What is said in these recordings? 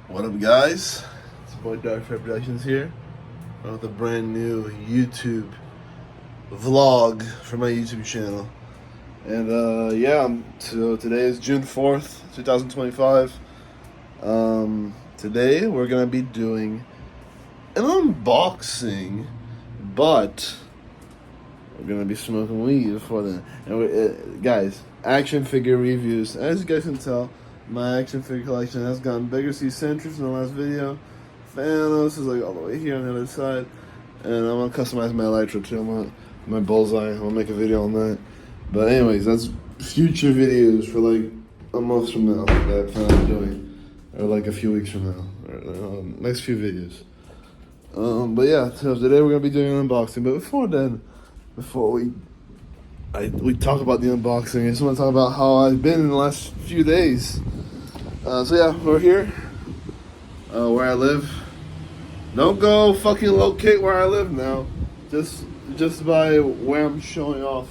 What up, guys? It's your boy Dark Fair Productions here with a brand new YouTube vlog for my YouTube channel. And so today is June 4th, 2025. Today we're gonna be doing an unboxing, but we're gonna be smoking weed before then. And guys, action figure reviews. As you guys can tell, my action figure collection has gotten bigger. See Sentries in the last video. Thanos is like all the way here on the other side. And I'm gonna customize my Elytra too. My bullseye. I'm gonna make a video on that. But anyways, that's future videos for like a month from now that I plan on doing. Or like a few weeks from now. Or next few videos. But yeah, so today we're gonna be doing an unboxing. But before then, before we talk about the unboxing, I just want to talk about how I've been in the last few days. So yeah, we're here, where I live. Don't go fucking locate where I live now, just by where I'm showing off.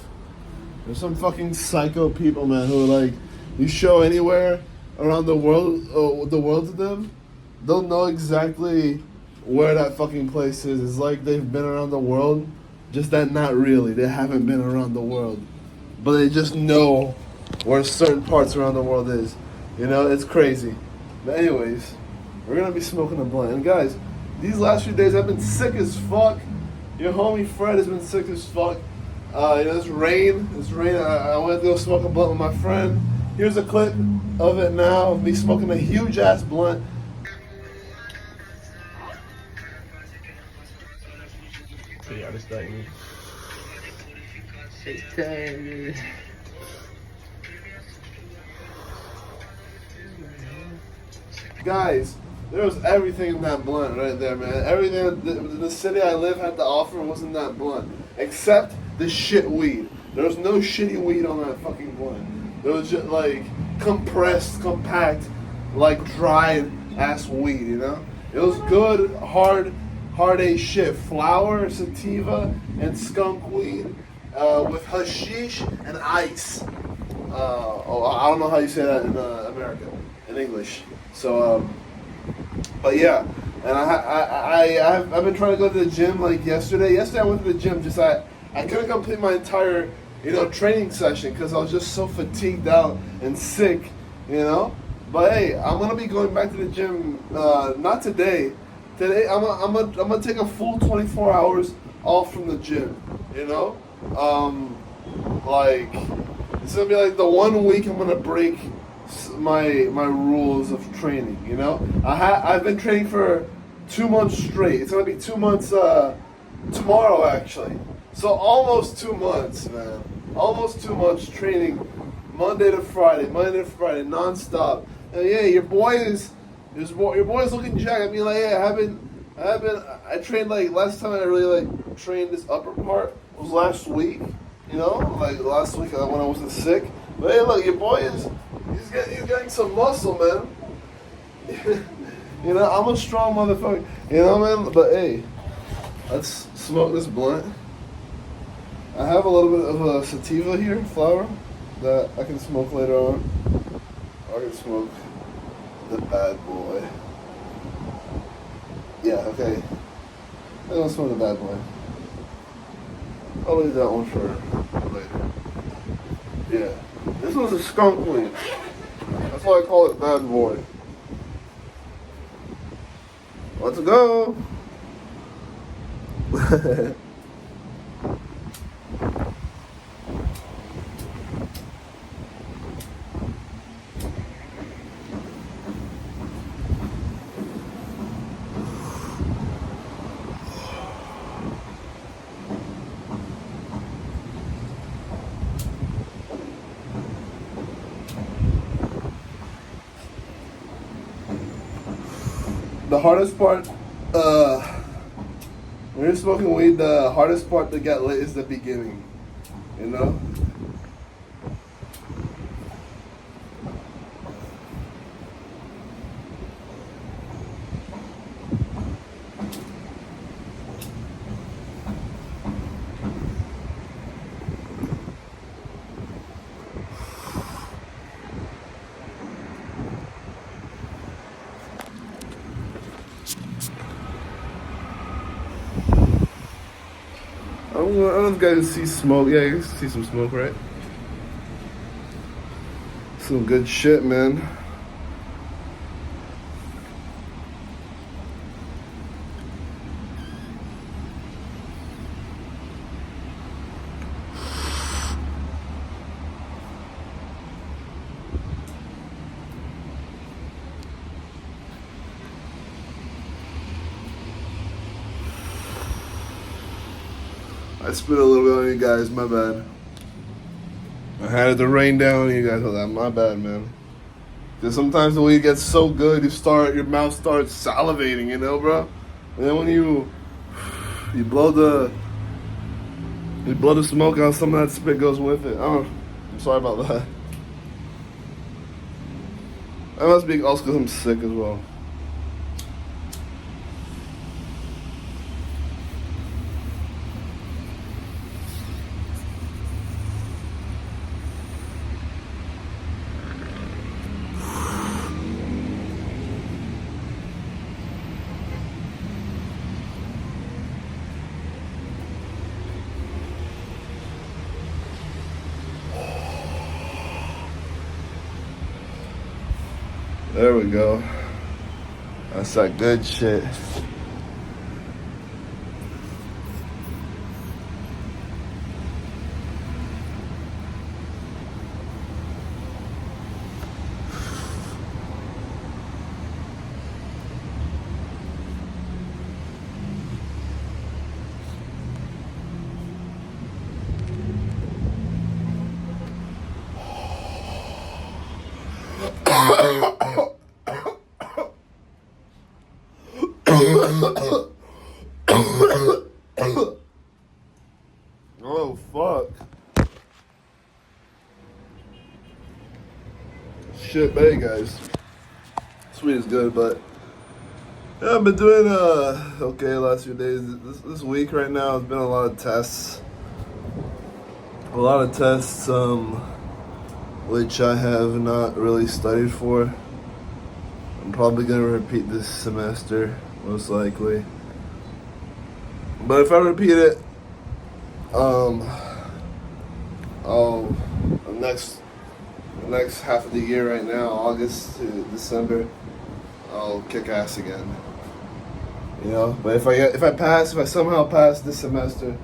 There's some fucking psycho people, man, who are like, you show anywhere around the world to them, they'll know exactly where that fucking place is. It's like they've been around the world, just that not really. They haven't been around the world, but they just know where certain parts around the world is. You know, it's crazy. But anyways, we're gonna be smoking a blunt. And guys, these last few days I've been sick as fuck. Your homie Fred has been sick as fuck. It's rain. I went to go smoke a blunt with my friend. Here's a clip of it now, of me smoking a huge ass blunt. Yeah, this thing. Guys, there was everything in that blunt right there, man. Everything the city I live had to offer was in that blunt, except the shit weed. There was no shitty weed on that fucking blunt. There was just like compressed, compact, like dried ass weed, you know? It was good, hard A shit. Flower, sativa, and skunk weed with hashish and ice. I don't know how you say that in America, in English. So, but yeah, and I've been trying to go to the gym like yesterday. Yesterday I went to the gym, I couldn't complete my entire, training session because I was just so fatigued out and sick, But hey, I'm gonna be going back to the gym, not today. Today I'm gonna take a full 24 hours off from the gym, Like, it's gonna be like the 1 week I'm gonna break my rules of training, I've been training for 2 months straight. It's gonna be 2 months tomorrow actually. So almost 2 months, man. Almost 2 months training Monday to Friday, nonstop. And yeah, your boy is looking jacked. I mean, like, yeah, I trained, like, last time I really, like, trained this upper part was last week, like last week when I wasn't sick. But hey, look, your boy he's getting some muscle, man. I'm a strong motherfucker, man. But hey, let's smoke this blunt. I have a little bit of a sativa here, flower, that I can smoke later on. Or I can smoke the bad boy. Yeah, okay. I'm gonna smoke the bad boy. I'll leave that one for later. Yeah. This one's a skunk weed. That's why I call it bad boy. Let's go! The hardest part, when you're smoking weed, the hardest part to get lit is the beginning, don't know if you guys can see smoke. Yeah, you can see some smoke, right? Some good shit, man. I spit a little bit on you guys, my bad. I had it to rain down on you guys. My bad, man. Because sometimes the weed gets so good, your mouth starts salivating, you know, bro. And then when you blow the smoke out, some of that spit goes with it. Oh, I'm sorry about that. That must be also because I'm sick as well. There we go. That's that good shit. Oh, fuck. Shit, but hey, guys. Sweet is good, but yeah, I've been doing okay the last few days. This week right now has been a lot of tests. Which I have not really studied for. I'm probably gonna repeat this semester, most likely. But if I repeat it, I'll next half of the year right now, August to December, I'll kick ass again. You know, but if I somehow pass this semester,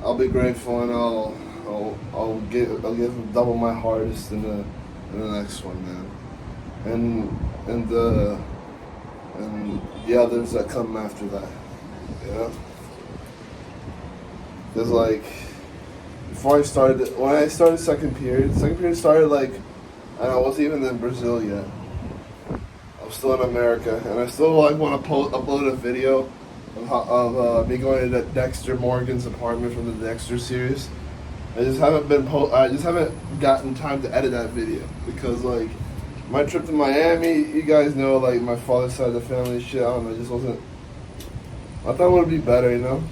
I'll be grateful and I'll give double my hardest in the next one, man. And the others that come after that, you know. Cause like when I started second period started like, and I wasn't even in Brazil yet. I was still in America, and I still like want to upload a video of me going to Dexter Morgan's apartment from the Dexter series. I just haven't gotten time to edit that video because like my trip to Miami, you guys know, like my father's side of the family shit. I don't know, it just wasn't. I thought it would be better, you know.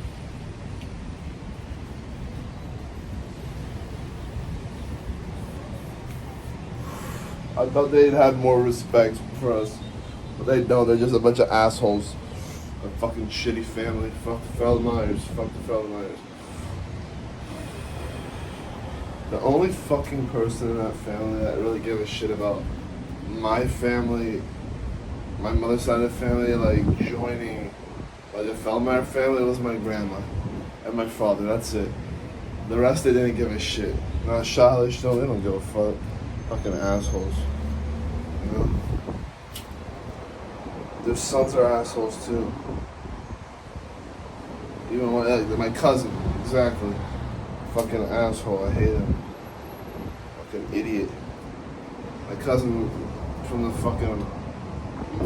I thought they'd had more respect for us, but they don't. They're just a bunch of assholes. A fucking shitty family. Fuck the Feldmeyers. Fuck the Feldmeyers. The only fucking person in that family that really gave a shit about my family, my mother's side of the family, like joining like the Feldmeyer family, was my grandma and my father. That's it. The rest they didn't give a shit. Not Shalish, no, they don't give a fuck. Fucking assholes. You know? Their sons are assholes too. Even my cousin, exactly. Fucking asshole, I hate him. Fucking idiot. My cousin from my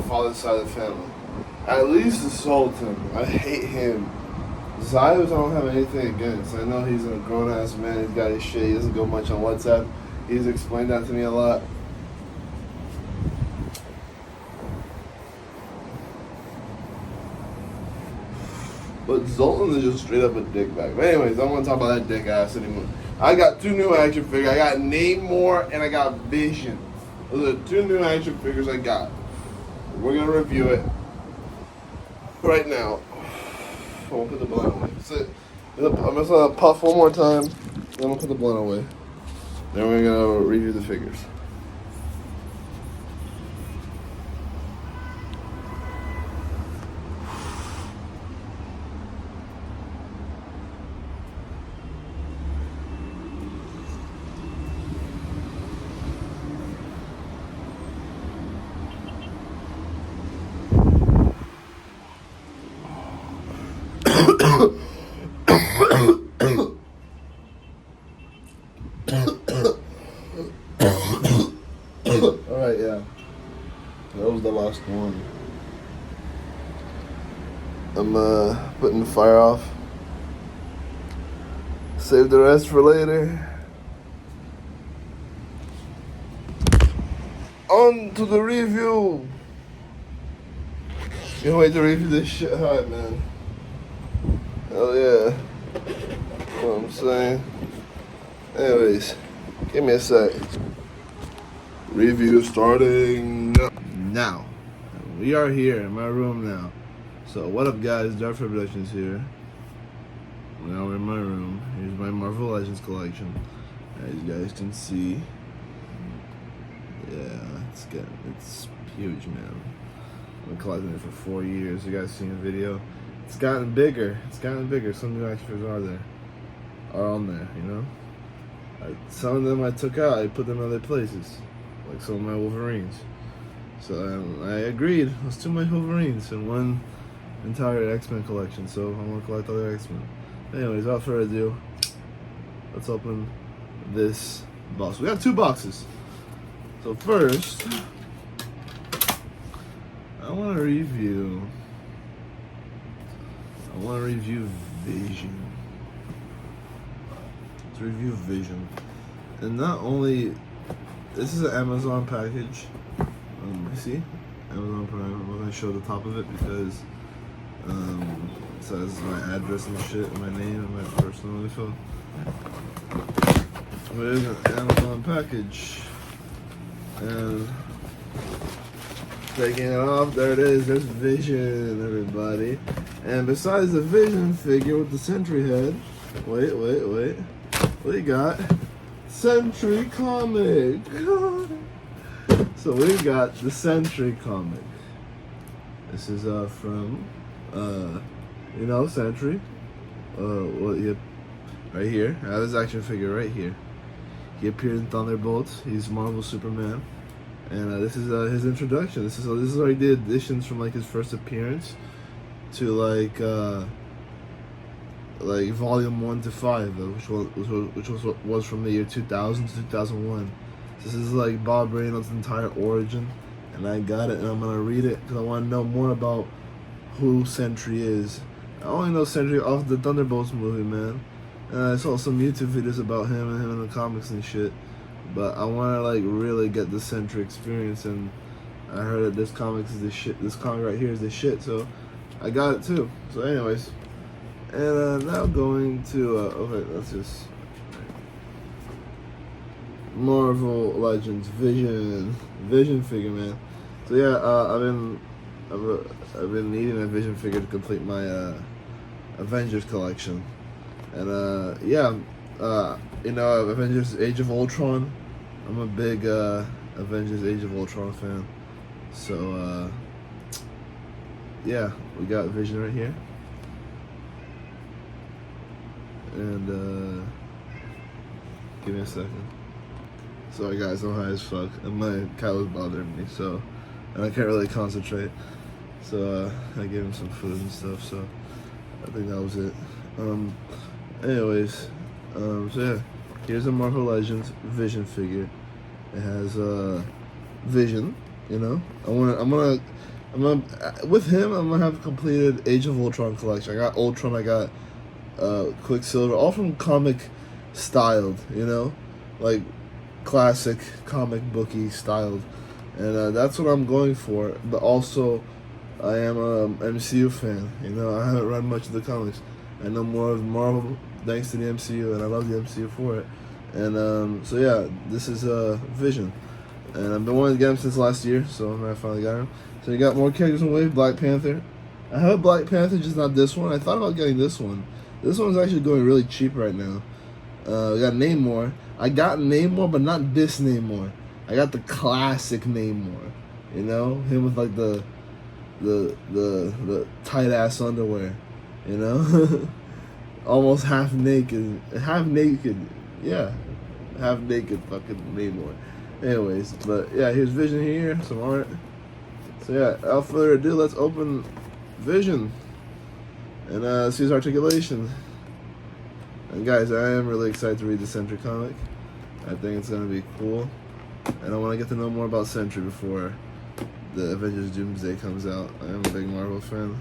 father's side of the family. At least assault him. I hate him. Zios I don't have anything against. I know he's a grown ass man, he's got his shit, he doesn't go much on WhatsApp. He's explained that to me a lot. But Zoltan is just straight up a dick bag. But anyways, I don't want to talk about that dick ass anymore. I got 2 new action figures. I got Namor and I got Vision. Those are 2 new action figures I got. We're going to review it right now. I won't put the blunt away. So, I'm just gonna puff one more time, then I'm gonna put the blunt away. Then we're gonna review the figures. Alright, yeah. That was the last one. I'm putting the fire off. Save the rest for later. On to the review. Can't wait to review this shit hot, man. Hell yeah. You know what I'm saying? Anyways, give me a sec. Review starting now. We are here in my room now. So what up, guys? Dark Productions here. Now we're in my room. Here's my Marvel Legends collection. As you guys can see. Yeah, it's huge, man. I've been collecting it for 4 years. You guys seen the video? It's gotten bigger. Some new action figures are on there, you know? Some of them I took out, I put them in other places. Like some of my Wolverines. So I agreed. Let's do my Wolverines in one entire X-Men collection. So I want to collect other X-Men. Anyways, without further ado, let's open this box. We got 2 boxes. So first, I want to review Vision. Let's review Vision. And not only, this is an Amazon package. You see? Amazon Prime. I'm not going to show the top of it because it says my address and shit, and my name, and my personal info. But it is an Amazon package. And taking it off, there it is. There's Vision, everybody. And besides the Vision figure with the Sentry head, wait. We got Sentry comic. So we got the Sentry comic. This is from Sentry. Right here. I have this action figure right here. He appeared in Thunderbolts. He's Marvel Superman. And this is his introduction. This is already the additions from like his first appearance to like volume 1 to 5, which was from the year 2000 to 2001. This is like Bob Reynolds' entire origin, and I got it, and I'm gonna read it because I want to know more about who Sentry is. I only know Sentry off the Thunderbolts movie, man. And I saw some YouTube videos about him and him in the comics and shit. But I want to like really get the Sentry experience, and I heard that this comic is the shit. This comic right here is the shit, so I got it too. So anyways, and now going to okay, let's just Marvel Legends Vision figure, man. So yeah, I've been needing a Vision figure to complete my Avengers collection, and Avengers Age of Ultron. I'm a big Avengers Age of Ultron fan. So yeah, we got Vision right here, and give me a second. Sorry guys, I'm high as fuck, and my cat was bothering me, and I can't really concentrate. So I gave him some food and stuff. So I think that was it. Anyways, so yeah, here's a Marvel Legends Vision figure. It has Vision, you know. I'm gonna with him. I'm gonna have completed Age of Ultron collection. I got Ultron. I got Quicksilver, all from comic styled, you know, like classic comic booky styled, and that's what I'm going for. But also, I am a MCU fan. You know, I haven't read much of the comics. I know more of Marvel thanks to the MCU, and I love the MCU for it. And so yeah, this is Vision, and I've been wanting to get him since last year, so I finally got him. So you got more characters in the wave. Black Panther. I have a Black Panther, just not this one. I thought about getting this one, This one's actually going really cheap right now. We got Namor. I got Namor, but not this Namor. I got the classic Namor. You know, him with like the tight ass underwear. You know, almost half naked, yeah, half naked fucking Namor. Anyways, but yeah, here's Vision here, some art. So yeah, without further ado, let's open Vision and see his articulation. And guys, I am really excited to read the Sentry comic. I think it's gonna be cool, and I want to get to know more about Sentry before the Avengers Doomsday comes out. I am a big Marvel fan,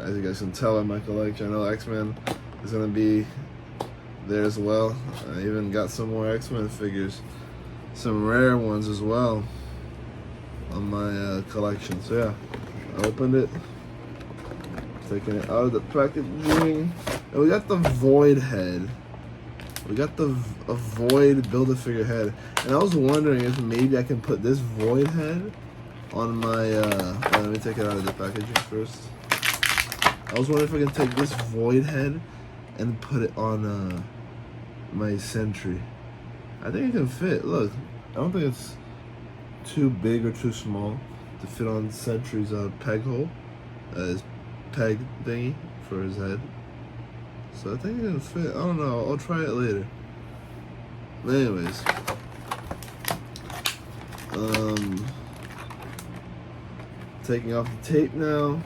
as you guys can tell in my collection. I know X-Men is gonna be there as well. I even got some more X-Men figures, some rare ones as well, on my collection. So yeah, I opened it, taking it out of the packaging, and we got the Void head. We got a Void Build-A-Figure head, and I was wondering if maybe I can put this Void head on my. Let me take it out of the packaging first. I was wondering if I can take this Void head and put it on my Sentry. I think it can fit. Look, I don't think it's too big or too small to fit on Sentry's peg hole, his peg thingy for his head. So I think it can fit. I don't know. I'll try it later. But anyways, taking off the tape now.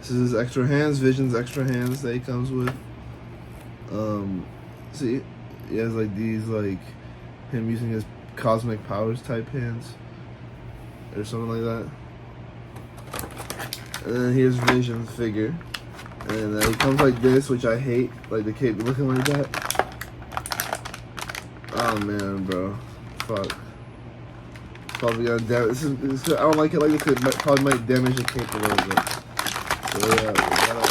This is his extra hands, Vision's extra hands that he comes with. See, he has like these, like him using his cosmic powers type hands, or something like that. And then here's Vision's figure, and he comes like this, which I hate, like the cape looking like that. Oh man, bro, fuck. Probably gonna damage. I don't like it like this. It probably might damage the cape a little bit. So yeah, we gotta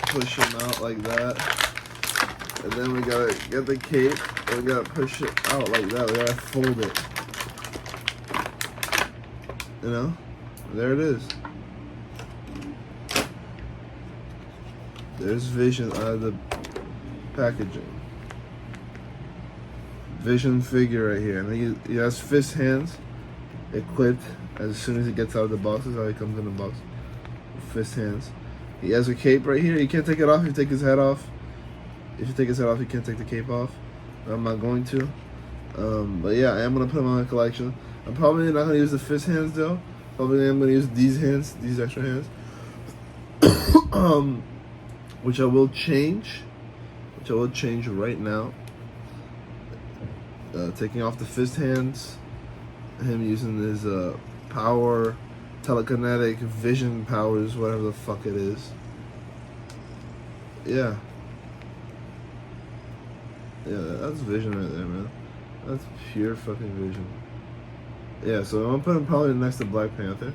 push him out like that, and then we gotta get the cape, and we gotta push it out like that. We gotta fold it. You know, there it is. There's Vision out of the packaging. Vision figure right here, and he has fist hands equipped as soon as he gets out of the box. This is how he comes in the box. Fist hands. He has a cape right here. He can't take it off if you take his head off. If you take his head off, you can't take the cape off. I'm not going to. But yeah, I am going to put him on my collection. I'm probably not going to use the fist hands though. Probably I'm going to use these hands, these extra hands. Which I will change. Which I will change right now. Taking off the fist hands. Him using his power, telekinetic, vision powers, whatever the fuck it is. Yeah. Yeah, that's Vision right there, man. That's pure fucking Vision. Yeah, so I'm gonna put him probably next to Black Panther.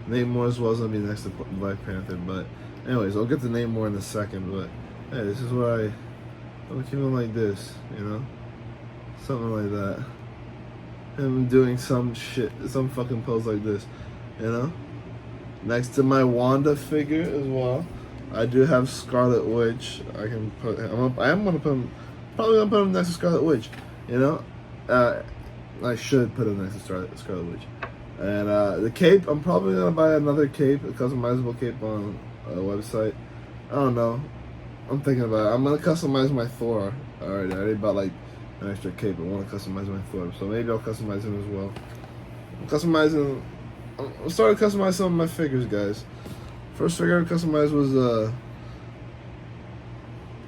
Namor as well is gonna be next to Black Panther, but anyways, I'll get to Namor in a second, but hey, this is where I'm gonna keep him like this, you know? Something like that. Him doing some shit, some fucking pose like this, you know? Next to my Wanda figure as well, I do have Scarlet Witch. I can put. I am gonna put him. Probably gonna put him next to Scarlet Witch. You know, I should put him next to Scarlet Witch. And the cape, I'm probably gonna buy another cape, a customizable cape on a website. I don't know. I'm thinking about it. I'm gonna customize my Thor. I already bought like an extra cape. I want to customize my Thor, so maybe I'll customize him as well. I'm starting to customize some of my figures, guys. First figure I customized was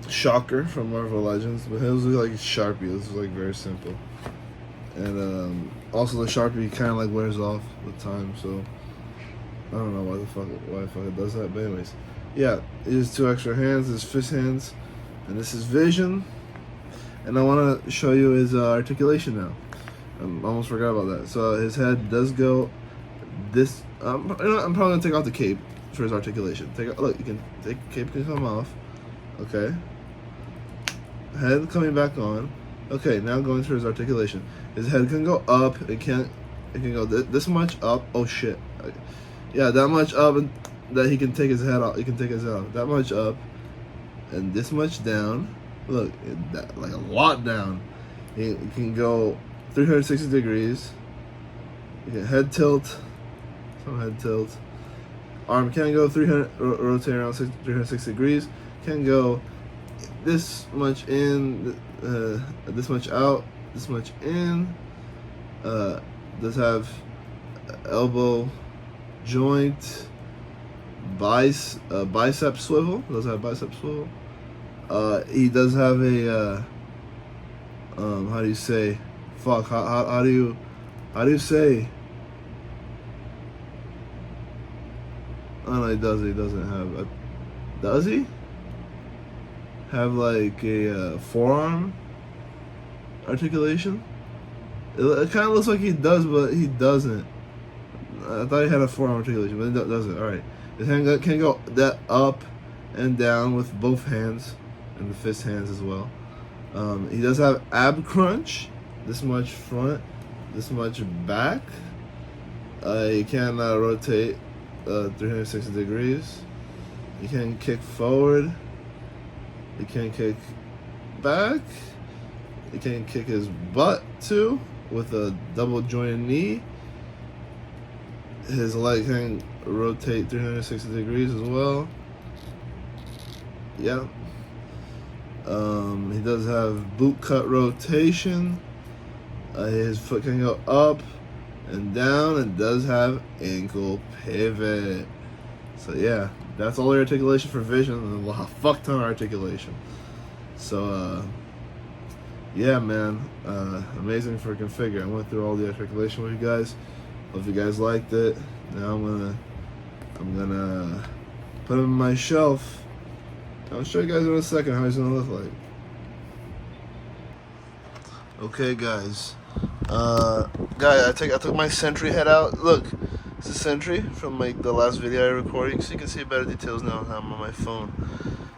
Shocker from Marvel Legends, but it was like Sharpie. This was like very simple, and also the Sharpie kind of like wears off with time, so I don't know why the fuck it does that. But anyways, yeah, it is two extra hands. There's fist hands, and this is Vision. And I want to show you his articulation now. I almost forgot about that. So his head does go this. I'm probably gonna take off the cape for his articulation. Look, you can take cape can come off. Okay. Head coming back on. Okay, now going through his articulation. His head can go up. It can go this much up. Oh shit. Yeah, that much up, and that he can take his head off. He can take his head off. That much up, and this much down. Look, like a lot down. He can go 360 degrees. You can head tilt, some head tilt. Arm can go 300, rotate around 360 degrees. Can go this much in, this much out, this much in. Does have elbow joint, bicep swivel. Does have bicep swivel. He does have a how do you say? Fuck. How do you say? Oh no, he doesn't. He doesn't have. Does he have like a forearm articulation? It kind of looks like he does, but he doesn't. I thought he had a forearm articulation, but it doesn't. All right, his hand can go that up and down with both hands and the fist hands as well. He does have ab crunch. This much front, this much back. He can rotate 360 degrees. He can kick forward. He can kick back. He can kick his butt too with a double jointed knee. His leg can rotate 360 degrees as well. Yeah. He does have boot cut rotation. His foot can go up and down, and does have ankle pivot. So yeah, that's all the articulation for vision, and a fuck ton of articulation. So yeah, man, amazing freaking figure. I went through all the articulation with you guys. Hope you guys liked it. Now I'm gonna put him in my shelf. I'll show you guys in a second how he's gonna look like. Okay, guys. I took my Sentry head out. Look, it's a Sentry from like the last video I recorded, so you can see better details now. I'm on my phone.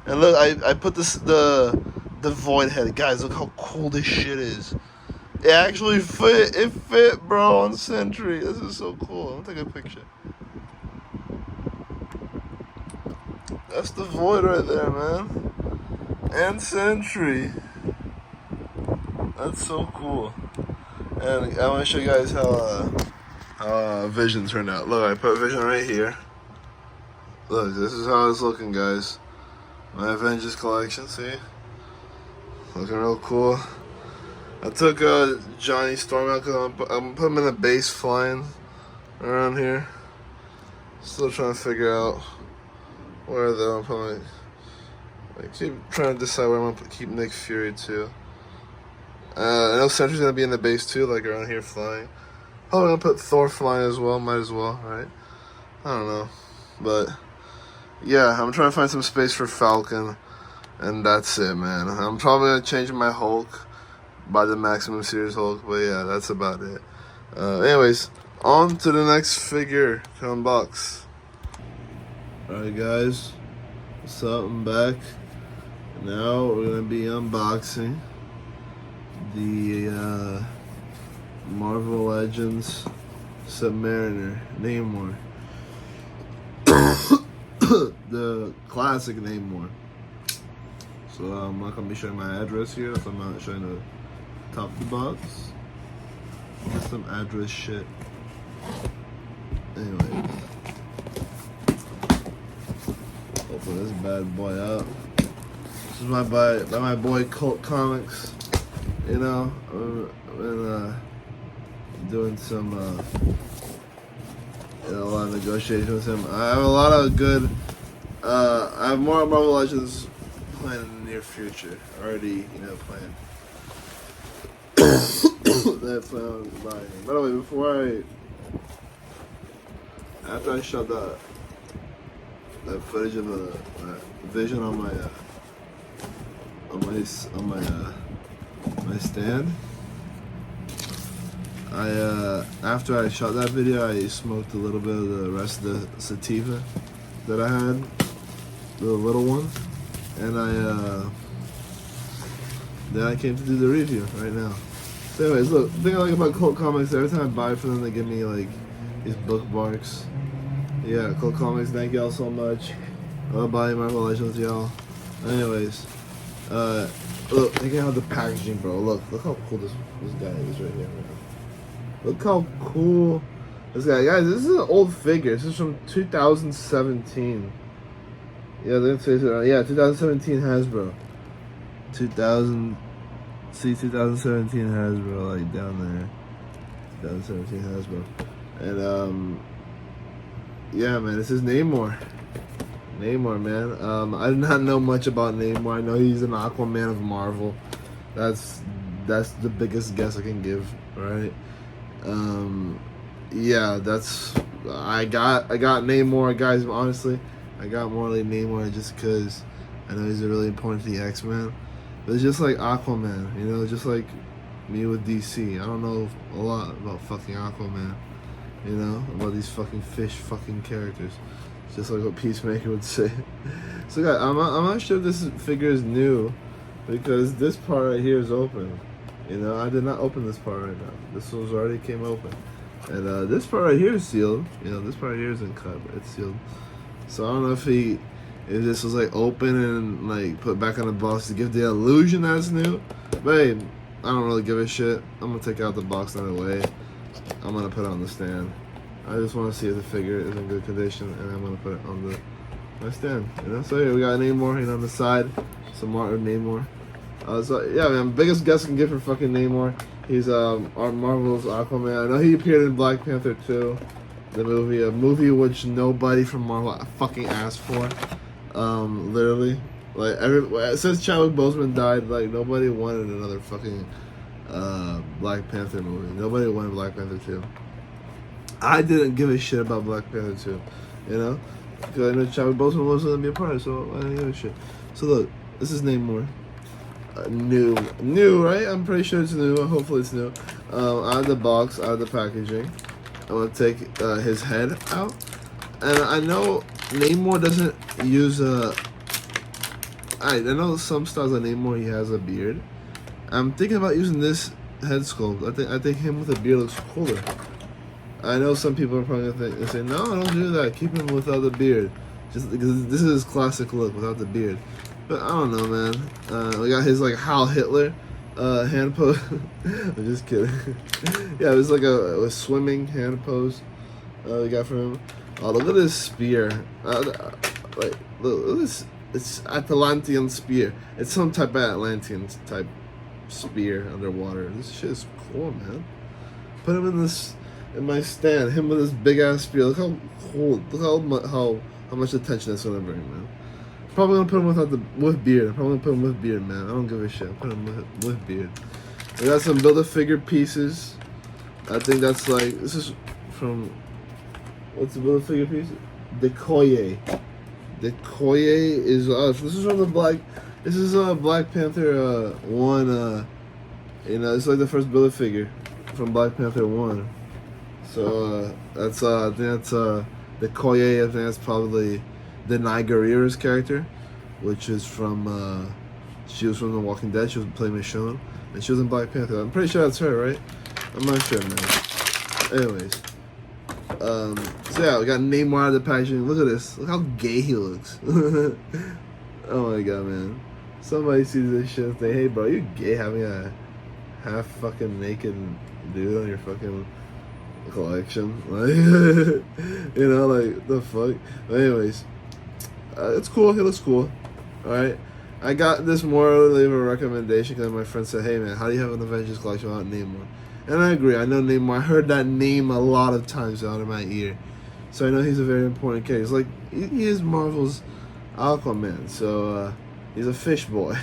And look, I put the Void head. Guys, look how cool this shit is. It actually fit. It fit, bro, on Sentry. This is so cool. I'll take a picture. That's the Void right there, man. And Sentry. That's so cool. And I want to show you guys how Vision turned out. Look, I put Vision right here. Look, this is how it's looking, guys. My Avengers collection, see? Looking real cool. I took Johnny Storm out because I'm going to put him in a base flying around here. Still trying to figure out where though. I'm probably, I keep trying to decide where I'm going to keep Nick Fury too. I know Sentry's going to be in the base too, like around here flying. Probably going to put Thor flying as well, might as well, right? I don't know. But yeah, I'm trying to find some space for Falcon. And that's it, man. I'm probably going to change my Hulk by the Maximum Series Hulk. But yeah, that's about it. Anyways, on to the next figure to unbox. Alright, guys. What's up? I'm back. Now we're going to be unboxing the Marvel Legends Submariner Namor. The classic Namor. So I'm not going to be showing my address here, so I'm not showing the top of the box. That's some address shit. Anyway. Open this bad boy up. This is by my boy Cult Comics. You know, I've been doing some a lot of negotiations with him. I have a lot of good. I have more Marvel Legends planned in the near future. Already, planned. That plan on buying. By the way, after I shot that footage of the Vision on my stand, after I shot that video, I smoked a little bit of the rest of the sativa that I had, the little one, and then I came to do the review right now. So anyways, look, the thing I like about Cult Comics, every time I buy from them, they give me like these bookmarks. Yeah, cool comics. Thank y'all so much. Bye, Marvel Legends, y'all. Anyways, look, look at how the packaging, bro. Look how cool this guy is right here, man. Look how cool this guy. Guys, this is an old figure. This is from 2017. Yeah, yeah, 2017 Hasbro. 2017 Hasbro, like down there. 2017 Hasbro. And yeah, man, this is Namor. Namor, man. I do not know much about Namor. I know he's an Aquaman of Marvel. That's the biggest guess I can give, right? Yeah, that's I got Namor, guys. Honestly, I got Morley Namor just because I know he's really important to the X-Men. But it's just like Aquaman, you know, just like me with DC. I don't know a lot about fucking Aquaman, you know, about these fucking fish fucking characters. It's just like what Peacemaker would say. So guys, I'm not sure if this figure is new because this part right here is open. You know, I did not open this part right now. This was already came open. And this part right here is sealed. You know, this part right here isn't cut, but it's sealed. So I don't know if this was like open and like put back on the box to give the illusion that it's new. But hey, I don't really give a shit. I'm gonna take out the box anyway. I'm gonna put it on the stand. I just want to see if the figure is in good condition, and I'm gonna put it on my stand. You know, so here we got Namor, you know, on the side, some art of Namor. So yeah, man, biggest guess I can get for fucking Namor. He's our Marvel's Aquaman. I know he appeared in Black Panther 2, the movie, a movie which nobody from Marvel fucking asked for. Literally, like since Chadwick Boseman died, like nobody wanted another fucking Black Panther movie. Nobody wanted Black Panther 2. I didn't give a shit about Black Panther 2, you know, because I know Chadwick Boseman wasn't gonna be a part of it, so I didn't give a shit. So look, this is Namor. New, right? I'm pretty sure it's new. Hopefully it's new. Out of the box, out of the packaging. I'm gonna take his head out, and I know Namor doesn't use I know some styles of Namor he has a beard. I'm thinking about using this head sculpt. I think him with a beard looks cooler. I know some people are probably gonna say, no, don't do that. Keep him without the beard, just because this is his classic look without the beard. But I don't know, man. We got his like Heil Hitler hand pose. I'm just kidding. Yeah, it was like a swimming hand pose we got from him. Oh, look at this spear. Like, look at this. It's Atlantean spear. It's some type of Atlantean type spear underwater. This shit is cool, man. Put him in my stand. Him with this big ass spear. Look how cool. Look how much attention that's gonna bring, man. Probably gonna put him with beard. I'm probably gonna put him with beard, man. I don't give a shit. I'm putting him with beard. We got some Build-A-Figure pieces. I think that's like, this is from, what's the Build-A-Figure piece? Decoye. Decoye is this is from the this is Black Panther 1. You know, it's like the first Build-A-Figure from Black Panther 1. So that's I think that's Decoye. I think that's probably the Guerrera's character, which is from she was from The Walking Dead. She was playing Michonne, and she was in Black Panther. I'm pretty sure that's her, right? I'm not sure, man. Anyways, so yeah, we got Namor out of the packaging. Look at this. Look how gay he looks. Oh my god, man. Somebody sees this shit and say, hey bro, you gay having a half fucking naked dude on your fucking collection? Like, you know, like, the fuck? But anyways, it's cool. He looks cool. Alright. I got this more of a recommendation because my friend said, hey man, how do you have an Avengers collection without Namor? And I agree. I know Namor. I heard that name a lot of times out of my ear. So I know he's a very important character. It's like, he is Marvel's Aquaman. So, he's a fish boy.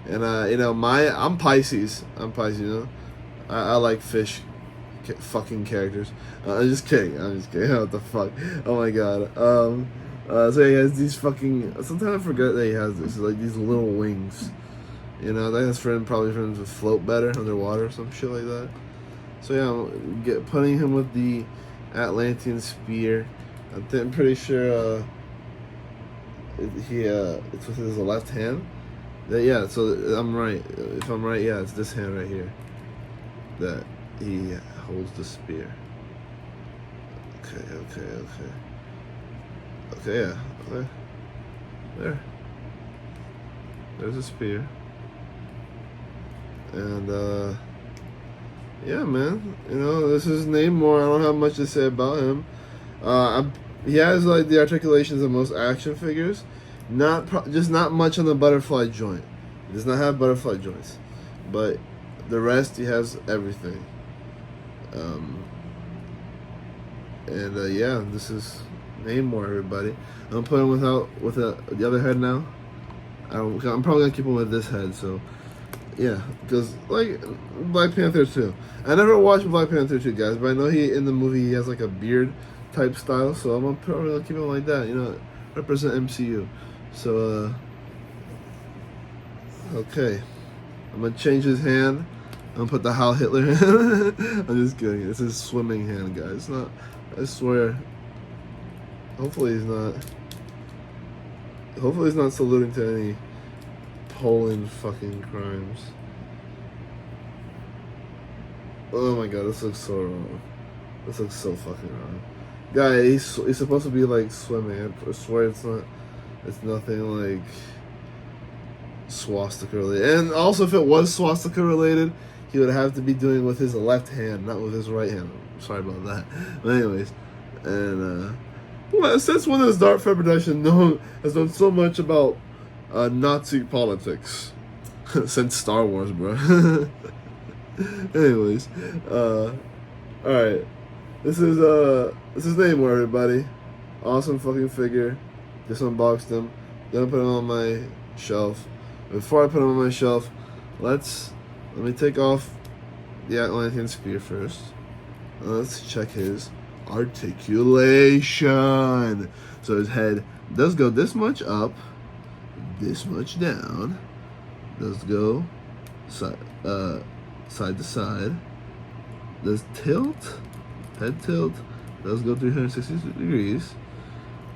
And, you know, I'm Pisces. I'm Pisces, you know. I like fish fucking characters. I'm just kidding. What the fuck? Oh my god. So he has these fucking. Sometimes I forget that he has this. Like these little wings. You know, that's probably for him to float better underwater or some shit like that. So yeah, putting him with the Atlantean spear. I'm pretty sure it's with his left hand. Yeah, so I'm right. If I'm right, yeah, it's this hand right here that he holds the spear. Okay. Okay, yeah. Okay. There. There's a spear. And, yeah, man. You know, this is Namor. I don't have much to say about him. He has, like, the articulations of most action figures. Just not much on the butterfly joint. He does not have butterfly joints. But the rest, he has everything. Yeah, this is Namor, everybody. I'm gonna put him with the other head now. I'm probably gonna keep him with this head, so yeah, because like Black Panther 2. I never watched Black Panther 2, guys, but I know in the movie he has like a beard type style, so I'm probably gonna keep him like that, you know, represent MCU. So okay, I'm gonna change his hand. I'm gonna put the Heil Hitler hand. I'm just kidding. It's his swimming hand, guys. It's not. I swear. Hopefully he's not. Hopefully he's not saluting to any Poland fucking crimes. Oh my god, this looks so wrong. This looks so fucking wrong. Guy, he's supposed to be like swimming. I swear it's not. It's nothing like swastika related. And also, if it was swastika related, he would have to be doing it with his left hand, not with his right hand. Sorry about that. But anyways, and since when has Dark Fed Production has done so much about Nazi politics? Since Star Wars, bro. Anyways, all right. This is Namor, everybody. Awesome fucking figure. Just unboxed him. Gonna put him on my shelf. Before I put him on my shelf, let me take off the Atlantean spear first. Let's check his articulation. So his head does go this much up, this much down. Does go side to side. Does tilt, head tilt. Does go 360 degrees.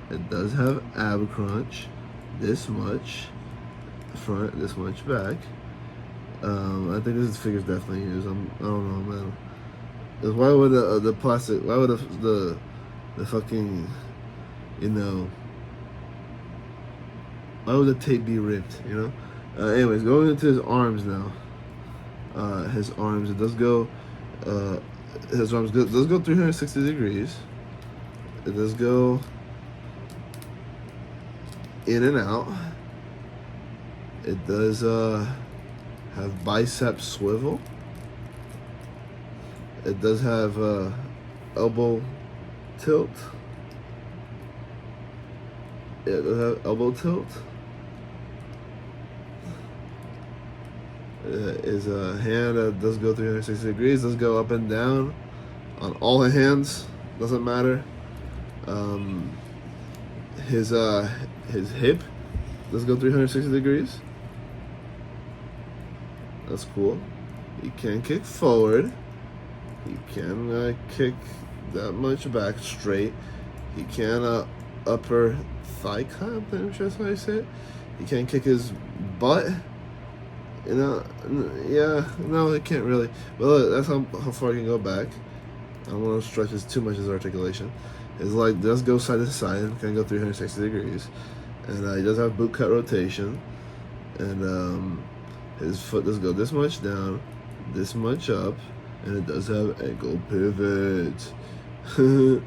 It does have ab crunch. This much front, this much back. I think this figure's definitely used. I don't know, man. Why would the plastic? Why would the fucking, you know? Why would the tape be ripped? You know. Anyways, going into his arms now. His arms, it does go. His arms does go 360 degrees. It does go in and out. It does have bicep swivel. It does have elbow tilt. Yeah, it does have elbow tilt. His hand does go 360 degrees. Does go up and down on all the hands. Doesn't matter. His hip does go 360 degrees. That's cool. He can kick forward. He can kick that much back straight. He can upper thigh cut. I'm sure that's how you say it. He can kick his butt. You know, yeah, no, it can't really. But look, that's how far he can go back. I don't want to stretch too much his articulation. His leg does go side to side, can go 360 degrees. And he does have boot cut rotation. And his foot does go this much down, this much up, and it does have ankle pivot. So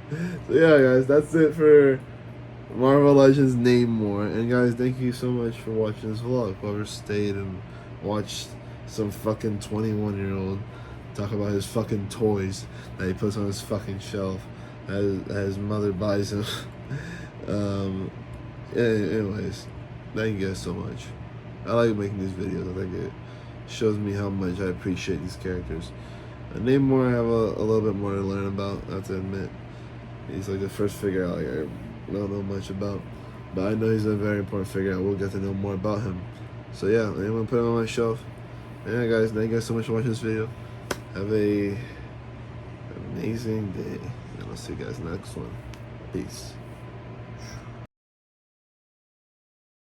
yeah, guys, that's it for Marvel Legends Namor. And guys, thank you so much for watching this vlog. Whoever stayed and watched some fucking 21-year-old talk about his fucking toys that he puts on his fucking shelf that his mother buys him. Yeah, anyways, thank you guys so much. I like making these videos. I think it shows me how much I appreciate these characters. Namor, I have a little bit more to learn about, I have to admit. He's like the first figure I don't know much about. But I know he's a very important figure. I will get to know more about him. So yeah, I'm going to put him on my shelf. And yeah, guys, thank you guys so much for watching this video. Have a amazing day. And I'll see you guys next one. Peace.